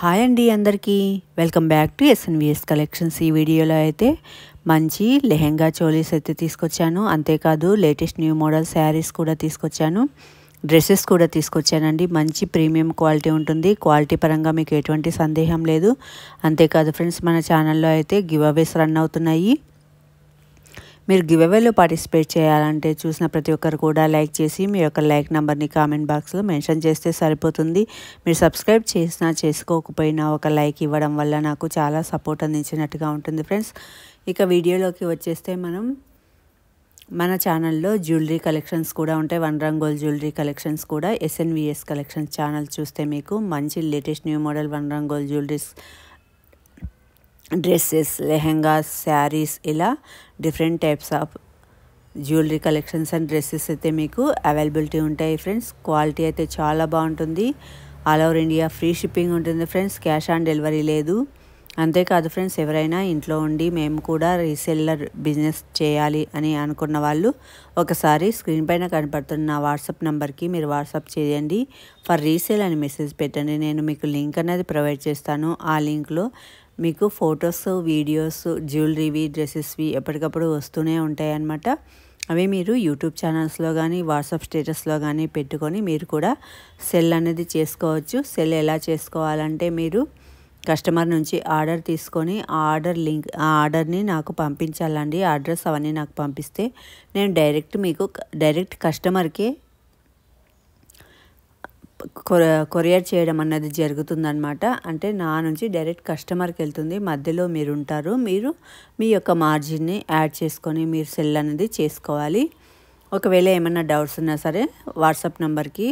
Hi అండి అందరికీ welcome back to ఎస్ఎన్విఎస్ collections. ఈ వీడియోలో అయితే మంచి లెహెంగా చోలీస్ అయితే తీసుకొచ్చాను. అంతేకాదు లేటెస్ట్ న్యూ మోడల్ శారీస్ కూడా తీసుకొచ్చాను, డ్రెస్సెస్ కూడా తీసుకొచ్చానండి. మంచి ప్రీమియం క్వాలిటీ ఉంటుంది. క్వాలిటీ పరంగా మీకు ఎటువంటి సందేహం లేదు. అంతేకాదు ఫ్రెండ్స్, మన ఛానల్లో అయితే గివ్ అవేస్ రన్ అవుతున్నాయి. మీరు గివ్ అవేలో పార్టిసిపేట్ చేయాలంటే చూసిన ప్రతి ఒక్కరు కూడా లైక్ చేసి మీ యొక్క లైక్ నెంబర్ని కామెంట్ బాక్స్లో మెన్షన్ చేస్తే సరిపోతుంది. మీరు సబ్స్క్రైబ్ చేసినా చేసుకోకపోయినా ఒక లైక్ ఇవ్వడం వల్ల నాకు చాలా సపోర్ట్ అందించినట్టుగా ఉంటుంది ఫ్రెండ్స్. ఇక వీడియోలోకి వచ్చేస్తే మన ఛానల్లో జ్యువెలరీ కలెక్షన్స్ కూడా ఉంటాయి. 1 రంగోల్ జ్యువెలరీ కలెక్షన్స్ కూడా ఎస్ఎన్విఎస్ కలెక్షన్స్ ఛానల్ చూస్తే మీకు మంచి లేటెస్ట్ న్యూ మోడల్ 1 రంగోల్ జ్యువెలరీస్, డ్రెస్సెస్, లెహెంగాస్, శారీస్, ఇలా different types of jewellery collections and dresses అయితే మీకు అవైలబిలిటీ ఉంటాయి ఫ్రెండ్స్. క్వాలిటీ అయితే చాలా బాగుంటుంది. All over India free shipping ఉంటుంది ఫ్రెండ్స్. క్యాష్ ఆన్ డెలివరీ లేదు. అంతేకాదు ఫ్రెండ్స్, ఎవరైనా ఇంట్లో ఉండి మేము కూడా రీసెల్లర్ బిజినెస్ చేయాలి అని అనుకున్న వాళ్ళు ఒకసారి స్క్రీన్ పైన కనపడుతున్న వాట్సాప్ నెంబర్కి మీరు వాట్సాప్ చేయండి. ఫర్ రీసేల్ అని మెసేజ్ పెట్టండి. నేను మీకు లింక్ అనేది ప్రొవైడ్ చేస్తాను. ఆ లింక్లో మీకు ఫొటోస్, వీడియోస్, జ్యువెలరీవి, డ్రెస్సెస్వి ఎప్పటికప్పుడు వస్తూనే ఉంటాయి అన్నమాట. అవి మీరు యూట్యూబ్ ఛానల్స్లో కానీ వాట్సాప్ స్టేటస్లో కానీ పెట్టుకొని మీరు కూడా సెల్ అనేది చేసుకోవచ్చు. సెల్ ఎలా చేసుకోవాలంటే, మీరు కస్టమర్ నుంచి ఆర్డర్ తీసుకొని ఆ ఆర్డర్ని నాకు పంపించాలండి. అడ్రస్ అవన్నీ నాకు పంపిస్తే నేను డైరెక్ట్ కస్టమర్కే కొరియర్ చేయడం అన్నది జరుగుతుందన్నమాట. అంటే నా నుంచి డైరెక్ట్ కస్టమర్కి వెళ్తుంది. మధ్యలో మీరు ఉంటారు. మీరు మీ యొక్క మార్జిన్ని యాడ్ చేసుకొని మీరు సెల్ అనేది చేసుకోవాలి. ఒకవేళ ఏమైనా డౌట్స్ ఉన్నా సరే వాట్సాప్ నెంబర్కి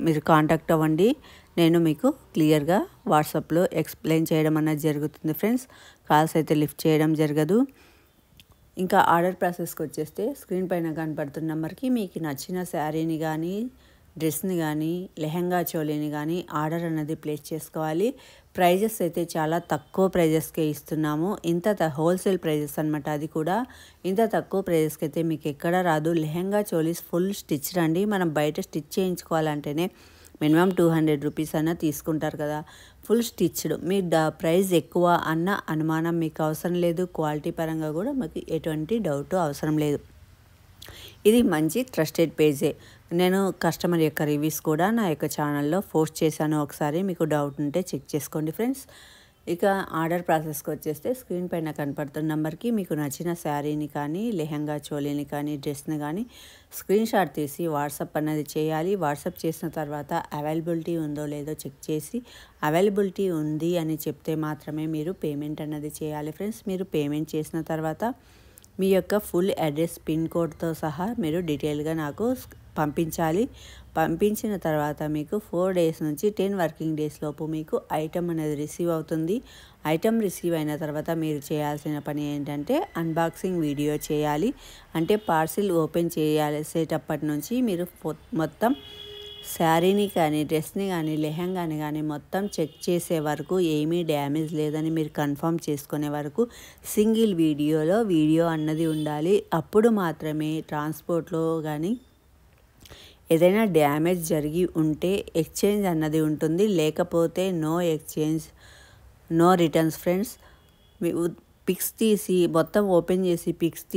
మీరు కాంటాక్ట్ అవ్వండి. నేను మీకు క్లియర్గా వాట్సాప్లో ఎక్స్ప్లెయిన్ చేయడం అనేది జరుగుతుంది ఫ్రెండ్స్. కాల్స్ అయితే లిఫ్ట్ చేయడం జరగదు. ఇంకా ఆర్డర్ ప్రాసెస్కి వచ్చేస్తే స్క్రీన్ పైన కనపడుతున్న నెంబర్కి మీకు నచ్చిన శారీని కానీ, డ్రెస్ని కానీ, లెహెంగా చోలీని కానీ ఆర్డర్ అనేది ప్లేస్ చేసుకోవాలి. ప్రైజెస్ అయితే చాలా తక్కువ ప్రైజెస్కే ఇస్తున్నాము. హోల్సేల్ ప్రైజెస్ అనమాట. అది కూడా ఇంత తక్కువ ప్రైజెస్కి అయితే మీకు ఎక్కడ రాదు. లెహెంగా చోలీస్ ఫుల్ స్టిచ్ రండి. మనం బయట స్టిచ్ చేయించుకోవాలంటేనే మినిమం 200 రూపీస్ అన్న తీసుకుంటారు కదా. Full stitched. మీ ప్రైస్ ఎక్కువ అన్న అనుమానం మీకు అవసరం లేదు. క్వాలిటీ పరంగా కూడా మీకు ఎటువంటి డౌట్ అవసరం లేదు. ఇది మంచి ట్రస్టెడ్ పేజే. నేను కస్టమర్ యొక్క రివ్యూస్ కూడా నా యొక్క ఛానల్లో పోస్ట్ చేశాను. ఒకసారి మీకు డౌట్ ఉంటే చెక్ చేసుకోండి ఫ్రెండ్స్. ఇక ఆర్డర్ ప్రాసెస్కి వచ్చేస్తే స్క్రీన్ పైన కనపడుతున్న నెంబర్కి మీకు నచ్చిన శారీని కానీ, లెహెంగా చోలీని కానీ, డ్రెస్ని కానీ స్క్రీన్ షాట్ తీసి వాట్సాప్ అనేది చేయాలి. వాట్సాప్ చేసిన తర్వాత అవైలబిలిటీ ఉందో లేదో చెక్ చేసి అవైలబిలిటీ ఉంది అని చెప్తే మాత్రమే మీరు పేమెంట్ అనేది చేయాలి ఫ్రెండ్స్. మీరు పేమెంట్ చేసిన తర్వాత మీ యొక్క ఫుల్ అడ్రస్, పిన్ కోడ్తో సహా మీరు డీటెయిల్గా నాకు పంపించాలి. పంపించిన తర్వాత మీకు 4 డేస్ నుంచి 10 వర్కింగ్ డేస్ లోపు మీకు ఐటమ్ అనేది రిసీవ్ అవుతుంది. ఐటమ్ రిసీవ్ అయిన తర్వాత మీరు చేయాల్సిన పని ఏంటంటే అన్బాక్సింగ్ వీడియో చేయాలి. అంటే పార్సిల్ ఓపెన్ చేసేటప్పటి నుంచి మీరు మొత్తం శారీని కానీ, డ్రెస్ని కానీ, లెహెంగాని కానీ మొత్తం చెక్ చేసే వరకు ఏమీ డ్యామేజ్ లేదని మీరు కన్ఫర్మ్ చేసుకునే వరకు సింగిల్ వీడియో అన్నది ఉండాలి. అప్పుడు మాత్రమే ట్రాన్స్పోర్ట్లో కానీ ఏదైనా డ్యామేజ్ జరిగి ఉంటే ఎక్స్చేంజ్ అన్నది ఉంటుంది. లేకపోతే no exchange, no returns friends. Pics తీసి మొత్తం ఓపెన్ చేసి పిక్స్